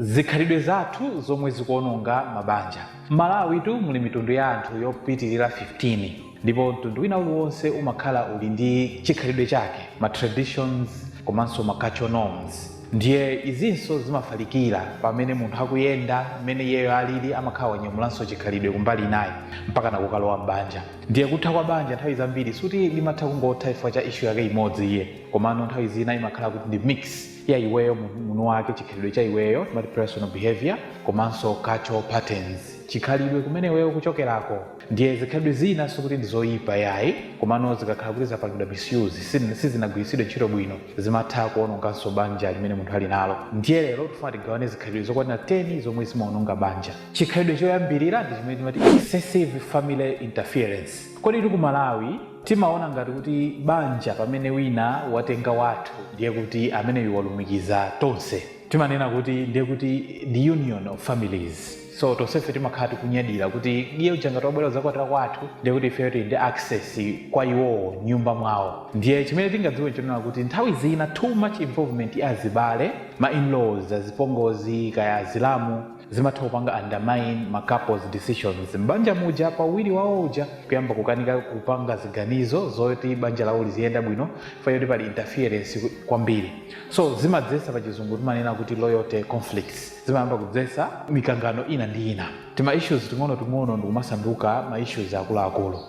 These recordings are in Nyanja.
Zikhalidwe zathu zomwe zikuononga mabanja. Malawi tu muli mitundu ya anthu yopitirira 15. Ndipo mtundu wina uliwonse umakhala uli ndi chikhalidwe chake, ma traditions komanso ma cultural norms. Ndiye izinso zimafalikira pamene munthu akuyenda mmene iyeyo alili amakhala wanyamulanso chikhalidwe kumbali naye mpaka nakukalowa m'banja. Ndiye kutha kwa banja nthawi zambiri suti limatha kungotha chifukwa cha issue yake imodzi iye, komano nthawi zina imakhala kuti ndi mix ya iweyo munthu wake, chikhalidwe cha iweyo timati personal behavior komanso cultural patterns, chikhalidwe kumene iweyo kuchokerako. Ndiye zikhalidwe zina sikuti ndizoyipa yayi, komano zikakhala kuti zapangidwa misuse sizinagwiritsidwe ntchito bwino zimatha kuononganso banja limene munthu ali nalo. Ndiye lero tifuna tigawane zikhalidwe zokwanira 10 zomwe zimaononga banja. Chikhalidwe choyambirira ndi chimene timati excessive family interference. Kodi ku Malawi timaona ngati kuti banja pamene wina watenga wathu ndiye kuti ameneyo walumikiza tonse. Timanena kuti ndiye kuti the union of families. So tonsefe timakhala tikunyadira kuti iye uchangati wabwera zakwatira kwathu ndiye kuti ifeyo tili ndi access kwa iwowo nyumba mwawo. Ndiye chimene tingadziwe chonena kuti nthawi zina too much involvement ya azibale, ma in-laws, azipongozi kaya azilamu zimatha kupanga undermine ma couples decisions. Mbanja muja pawiri wawo uja kuyamba kukanika kupanga ziganizo zoti banja lawo liziyenda bwino fayo kuti pali interference kwambiri. So zimadzesa pa chizungu timanena kuti loyalty conflicts, zimayamba kudzesa mikangano ina ndi ina. Tima issues ting'ono ndikumasanduka ma issues akuluakulu.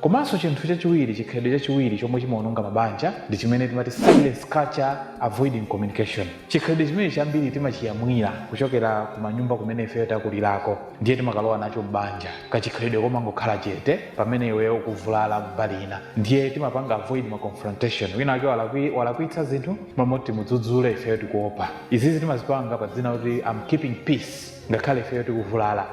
Komanso chinthu chachiwiri, chikhalidwe chachiwiri chomwe chimaononga mabanja ndi chimene timati silence culture, avoiding communication. Chikhalidwe chimene chambiri timachiyamwira kuchokera ku manyumba kumene ifeyo takulirako, ndiye timakalowa nacho m'banja. Kachikhalidwe komangokhala chete pamene iweyo ukuvulala mbali ina. Ndiye timapanga avoid ma confrontation. Wina wake walakwitsa zinthu mamoti mudzudzule ifeyo tikuopa. Izizi timazipanga pa dzina kuti I'm keeping peace. Ngakhale ifeyo tikuvulala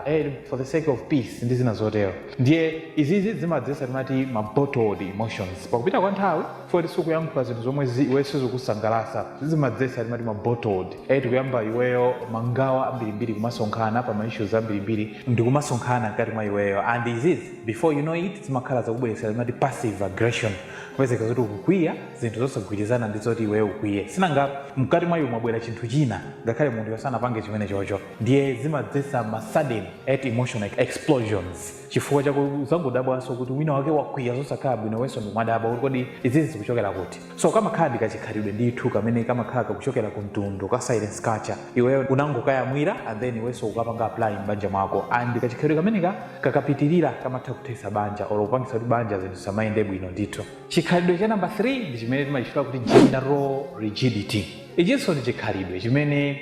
for the sake of peace ndi zina zotero. Ndiye izizi zimadzesa timati ma bottled emotions. Pakupita kwa nthawi foti sikuyankhula zinthu zomwe iwe sizikusangalatsa zimadzesa timati ma bottled. Tikuyamba iweyo mangawa ambirimbiri kumasonkhana pa ma issues ambirimbiri ndikumasonkhana ngati mwa iweyo, and izizi before you know it zimakhala zakubweresera timati passive aggression. Kwezeka zoti ukukwiya zinthu zosagwirizana ndi zoti iweyo ukwiye. Sinanga mkati mwa iwe mwabwera chinthu china ngakhale munthu yosanapange chimene chocho. Ndiye zimadzesa ma sudden emotional explosions. Chifukwa chakuzangodabwanso kuti wina wake wakwiya zosakhala bwino wenso ndikumadabwa kuti kodi izizi zikuchokera kuti. So kamakhala ndikachikhalidwe ndithu kamene kamakhala kakuchokera ku mtundu ka silence culture, iweyo unangokayamwira and then iwenso ukapanga apply m'banja mwako, and kachikhalidwe kameneka kakapitirira kamatha kuthesa banja or kupangisa kuti banja zinthu samayende bwino ndithu. Chikhalidwe cha number 3 ndi chimene timachitira kuti gender role rigidity. Ichinso ndi chikhalidwe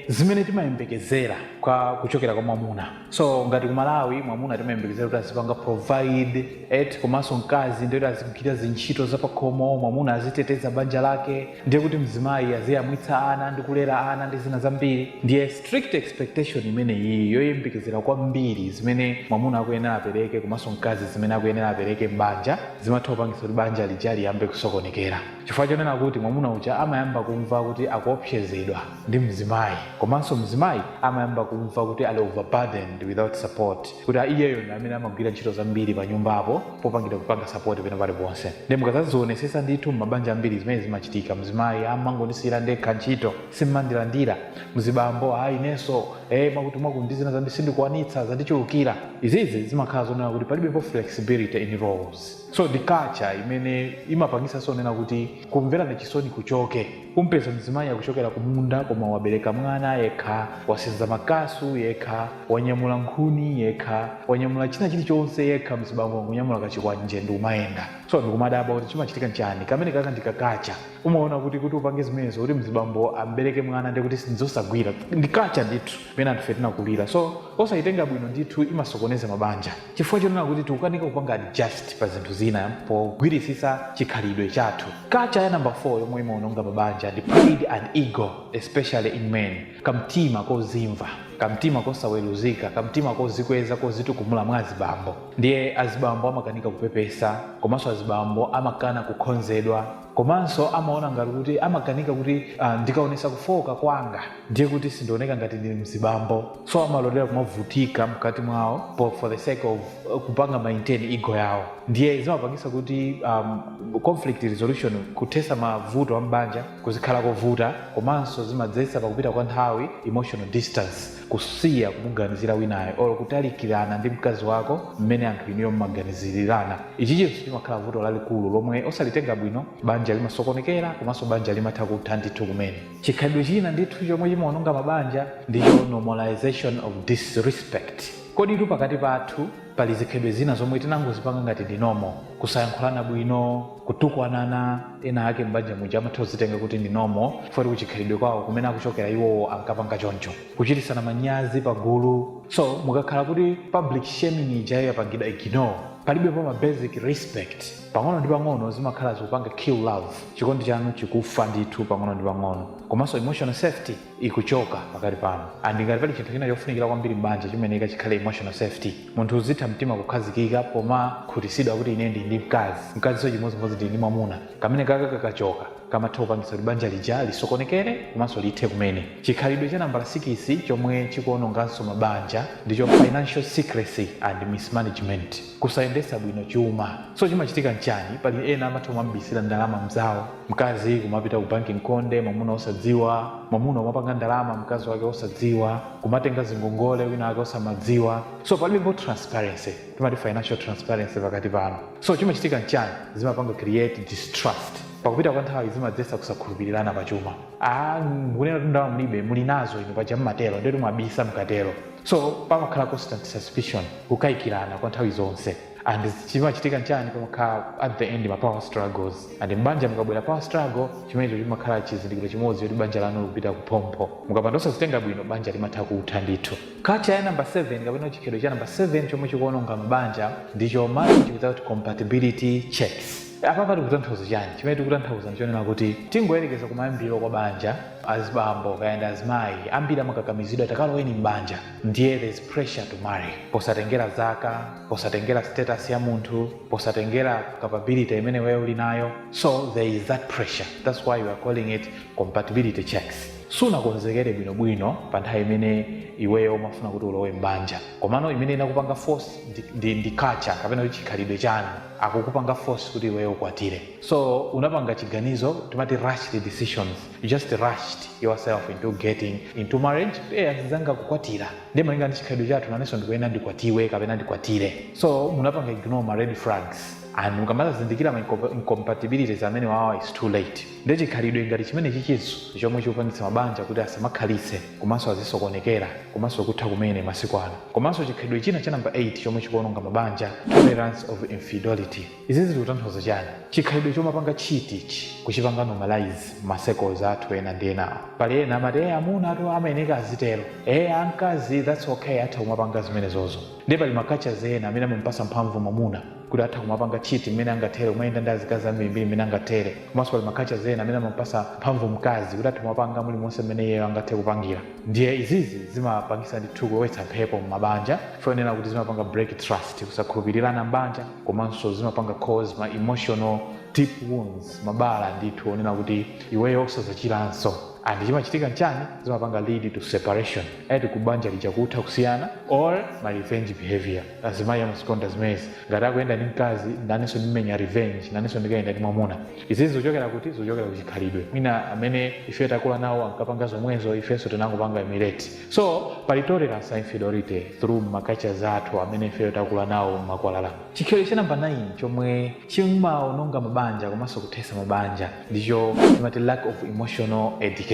zimene timayembekezera kwa kuchokera kwa mwamuna. So ngati ku Malawi mwamuna timayembekezera kuti azipanga provide komanso mkazi ndiye kuti azigwira zintchito zapakhomo, mwamuna aziteteza banja lake, ndiye kuti mzimayi aziyamwitsa ana ndi kulera ana ndi zina zambiri. Ndiye strict expectation imene iyi yoyembekezera kwambiri zimene mwamuna akuyenera apereke komanso mkazi zimene akuyenera apereke m'banja zimatha kupangisa kuti banja lijali yambe kusokonekera. Chifukwa chonena kuti mwamuna uja amayamba kumva kuti akuopsezedwa ndi mzimayi, komanso mzimayi amayamba kumva kuti ali overburdened without support, kuti iyeyo ndi amene amagwira ntchito zambiri pa nyumbapo popangidwa kupanga support pena paliponse. Ndiye mukazazionesesa ndithu mabanja ambiri zimene zimachitika, mzimayi amangondisiyira ndekha ntchito simmandilandira, mzibambo inenso mwakuti ndizina zambiri sindikuwanitsa zandichulukira. Izizi zimakhala zonena kuti palibepo flexibility in roles. So the culture imene imapangisa sonena kuti kumverana chisoni kuchoke. Umpeza mzimayi akuchokera kumunda koma wabereka mwana yekha, wasenza makasu yekha, wanyamula nkhuni yekha, wanyamula china chilichonse yekha, mzibambo akunyamula kachikwanje ndi umayenda. So ndikumadabwa kuti chimachitika nchani kamene kaka ndikakacha. Umaona kuti upange zimenezo kuti mzibambo ambereke mwana ndi kuti sinzosagwira ndikacha ndithu pena anthu tinakulira. So osayitenga bwino ndithu imasokoneza mabanja. Chifukwa chonena kuti tikukanika kupanga adjust pa zinthu zina pogwirisisa chikhalidwe chathu. Culture ya number 4 yomwe imaononga mabanja ndi pride and ego, especially in men. Kamtima kozimva, kamtima kosaweruzika, kamtima kozikweza kozitukumula mwa azibambo. Ndiye azibambo amakanika kupepesa, komanso azibambo amakana kukhonzedwa, komanso amaona ngati kuti amakanika kuti ndikaonesa kufoka kwanga ndiye kuti sindioneka ngati ndi mzibambo. So amalodera kumavutika mkati mwawo for the sake of kupanga maintain ego yawo. ndiye zimapangisa kuti conflict resolution, kuthesa mavuto a mbanja kuzikhala kovuta, komanso zimadzetsa pakupita kwa nthawi emotional distance, kusiya kumuganizira winayo or kutalikirana ndi mkazi wako mmene anthu iniyo mmaganizirirana. Ichichi chimakhala vuto lalikulu lomwe osalitenga bwino banja limasokonekera, komanso banja limatha kutha ndithu kumene. Chikhalidwe china ndithu chomwe chimaononga mabanja ndicho normalization of disrespect. Kodi tu pakati pathu pali zikhalidwe zina zomwe tinangozipanga ngati ndi normal, kusayankhulana bwino, kutukwanana, ena ake mbanja muja amatha kuzitenga kuti ndi normal chifukwa kuchikhalidwe kwawo kumene akuchokera iwowo ankapanga choncho, kuchitisana manyazi pagulu. So mukakhala kuti public shaming ijayo yapangidwa ignore, palibepo ma basic respect, pang'ono ndi pang'ono zimakhala zikupanga kill love, chikondi chanu chikufa ndithu pang'ono ndi pang'ono, komanso emotional safety ikuchoka pakati pano. And ngati pali chinthu china chofunikira kwambiri mbanja chimeneka chikhale emotional safety, munthu uzitha mtima kukhazikika poma khutisidwa kuti ine ndi mkazi so chimodzimodzi ndi mwamuna, kamene kakachoka kamatha kupangisa kuti banja lija lisokonekere komanso lithe kumene. Chikhalidwe cha nambala 6 chomwe chikuononganso mabanja ndicho financial secrecy and mismanagement, kusayendesa bwino chuma. So chimachitika nchani? Pali ena amatha kumabisira ndalama mzawo, mkazi kumapita ku banking konde, mwamuna osadziwa, mwamuna umapanga ndalama mkazi wake osadziwa, kumatenga zingongole wina wake osamadziwa. So palibepo transparency, timati financial transparency pakati pano. So chimachitika nchani? Zimapanga create distrust, pakupita kwa nthawi zimadzetsa kusakhulupirirana pachuma. Ngunena ndalama mlibe muli nazo ino paja mmatero ndetu mwabisa mkatero. So pamakhala constant suspicion, kukayikirana kwa nthawi zonse. And chimachitika nchani? Pamakhala at the end ma power struggles, and mbanja mukabwera power struggle chimenecho chimakhala chizindikiro chimodzi kuti banja lanu likupita kupompo. Mukapanda osazitenga bwino banja limatha kutha ndithu. Culture ya number 7 kapena chikhalidwe cha number 7 chomwe chikuononga mabanja ndicho marriage without compatibility checks. Apa pali kutanthauza chani? Chimene tikutanthauza nchonena kuti tingoyerekeza kumayambiro kwa banja, azibambo kayenda azimayi ambiri amakakamizidwa takaloweni mbanja, ndiye there is pressure to marry, posatengera zaka, posatengera status ya munthu, posatengera capability imene wewe uli nayo. So there is that pressure, that's why we are calling it compatibility checks. Sunakonzekere bwinobwino pa nthawi imene iweyo umafuna kuti ulowe mbanja, komano imene inakupanga force ndi culture kapena chikhalidwe chanu akukupanga force kuti iweyo ukwatire. So unapanga chiganizo, timati rushed decisions, you just rushed yourself into getting into marriage. Azizanga kukwatira ndi malinga ndi chikhalidwe chathu nanenso ndikuyena ndikwatiwe kapena ndikwatire. So munapanga ignore ma red flags, and mukamala zindikira ma incompatibilities amene wawa is too late. Ndi chikhalidwe ngati chimene chichizo chomwe chikupangitsa mabanja kuti asamakhalise komanso azisokonekera komanso kutha kumene masiku ano. Komanso chikhalidwe china cha number 8 chomwe chikuononga mabanja, tolerance of infidelity. Izi zikutanthauza chani? Chikhalidwe chomapanga chitichi kuchipanga normalize ma-circles athu ena ndi enawo. Pali ena amati amuna atu amayeneka azitero, ankazi that's okay, atha kumapanga zimenezozo. Ndi pali ma-cultures ena amene amamupasa mphamvu mwamuna kuti atha kumapanga chiti mmene angatere, umayenda ndi azikazi ambiri mmene angatere. Komanso pali ma-cultures ena amene amamupasa mphamvu mkazi kuti atha kumapanga mulimonse mmene iyeyo angathe kupangira. Ndiye izizi zimapangisa ndithu kulowetsa mphepo m'mabanja, fonena kuti zimapanga break trust, kusakhulupirirana mbanja, komanso zimapanga cause ma emotional deep wounds, mabala ndithu onena kuti iweyo osazachiranso. And chimachitika nchani? Zimapanga lead to separation, eti kubanja lija kutha kusiyana, or my revenge behavior. Azimayi amasikonda zimezi, ngati akuyenda ndi mkazi nanenso ndimenya revenge, nanenso ndikayenda ndi mwamuna. Izi zochokera kuti zochokera kuchikhalidwe mwina amene ife takula nawo ankapanga zomwezo, ifenso tinangopanga emulate. So pali tolerance infidelity through ma-cultures athu amene ife takula nawo makwalala. Chikhalidwe cha number 9 chomwe chimaononga mabanja komanso kuthesa mabanja ndicho timati lack of emotional education.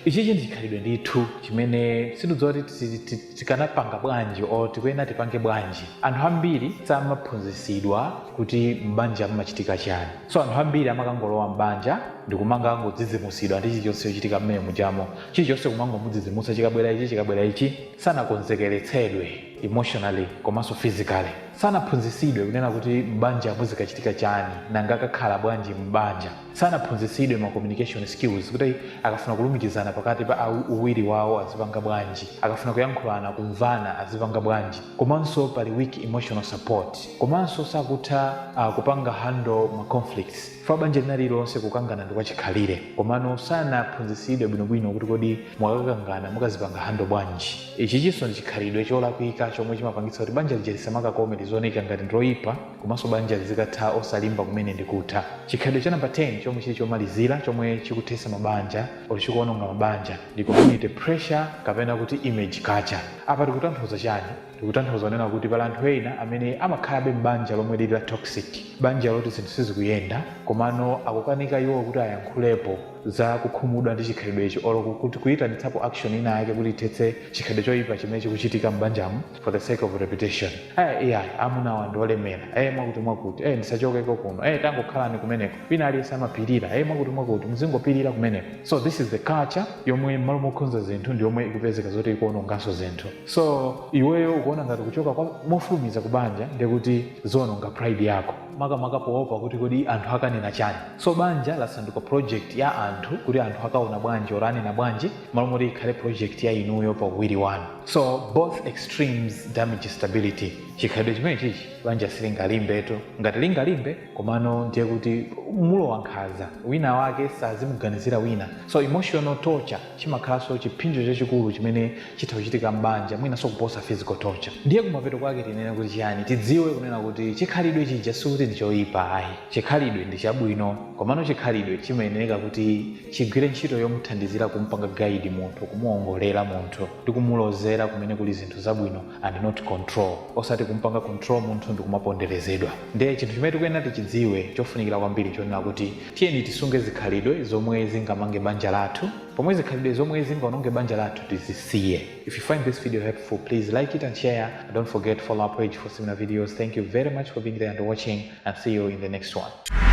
Ichichi ndichikhalidwe ndithu chimene sitidziwa kuti tikanapanga bwanji or tikuyena tipange bwanji. Anthu ambiri samaphunzitsidwa kuti mbanja mumachitika chani. So anthu ambiri amakangolowa mbanja ndikumanga angodzidzimusidwa ndi chilichonse chochitika mmene mujamo, chilichonse kumangomudzidzimusa, chikabwera ichi chikabwera ichi, sanakonzekeretsedwe emotionally komanso physically. Sanaphunzitsidwe kunena kuti mbanja muzikachitika chani nanga akakhala bwanji mbanja. Sanaphunzitsidwe ma communication skills kuti akafuna kulumikizana pakati pa uwiri wawo azipanga bwanji, akafuna kuyankhulana kumvana azipanga bwanji. Komanso pali weak emotional support, komanso sakutha kupanga handle ma conflicts. Fa banja linalilonse kukangana ndi kwachikhalire, komano sanaphunzitsidwe bwinobwino kuti kodi mwakakangana mukazipanga handle bwanji. Ichi chinso ndi chikhalidwe cholakwika chomwe chimapangitsa kuti banja lija lisamakakome zooneka ngati ndoyipa komanso banja zikatha osalimba kumene ndikutha. Chikhalidwe cha namba 10 chomwe chili chomalizira chomwe chikuthetsa mabanja oti chikuononga mabanja ndi community pressure kapena kuti image culture. Apa tikutanthauza chani? Tikutanthauza kunena kuti pali anthu ena amene amakhalabe m'banja lomwe lili la toxic, banja loti zinthu sizikuyenda komano akukanika iwo kuti ayankhulepo za kukhumudwa ndi chikhalidwecho olo kuti kuyitanitsapo action ina yake kuti ithetse chikhalidwe choyipa chimene chikuchitika m'banjamu for the sake of reputation. Amuna awa ndi olemera, mwakuti ndisachokeko kuno, tangokhalani kumeneko, wina aliyense amapirira, mwakuti muzingopirira kumeneko. So this is the culture yomwe m'malo mokhudza zinthu ndi yomwe ikupezeka zoti ikuononganso zinthu. So iweyo ukuona ngati kuchoka mofulumiza kubanja ndikuti zononga pride yako, makamaka poopa kuti kodi anthu akanena chani. So banja lasanduka project ya anthu kuti anthu akaona bwanji oranena bwanji malo moti ikhale project ya inuyo pa uwiri wanu. So both extremes damage stability. Chikhalidwe chimene chichi banja silingalimbeto, ngati lingalimbe komano ndiye kuti mulowa nkhanza, wina wake sazimuganizira wina. So emotional torture chimakhalanso chipinjo chachikulu chimene chitha kuchitika m'banja mwinanso kuposa physical torture. Ndiye kumapeto kwake tinene kuti chiyani? Tidziwe kunena kuti chikhalidwe chija sikuti ndi choyipa ayi, chikhalidwe ndi chabwino komano chikhalidwe chimayenera kuti chigwire ntchito yomuthandizira kumpanga guide munthu, kumuongolera munthu ndi kumulozera kumene kuli zinthu zabwino and not control, osati kumpanga control munthu ndi kumaponderezedwa. Ndiye chinthu chimene tikuyenera tichidziwe chofunikira kwambiri chonena kuti tiyeni tisunge zikhalidwe zomwe zingamange banja lathu, pomwe zikhalidwe zomwe zingaononge banja lathu tizisiye. If you find this video helpful, please like it and share, and don't forget to follow our page for similar videos. Thank you very much for being there and watching, and see you in the next one.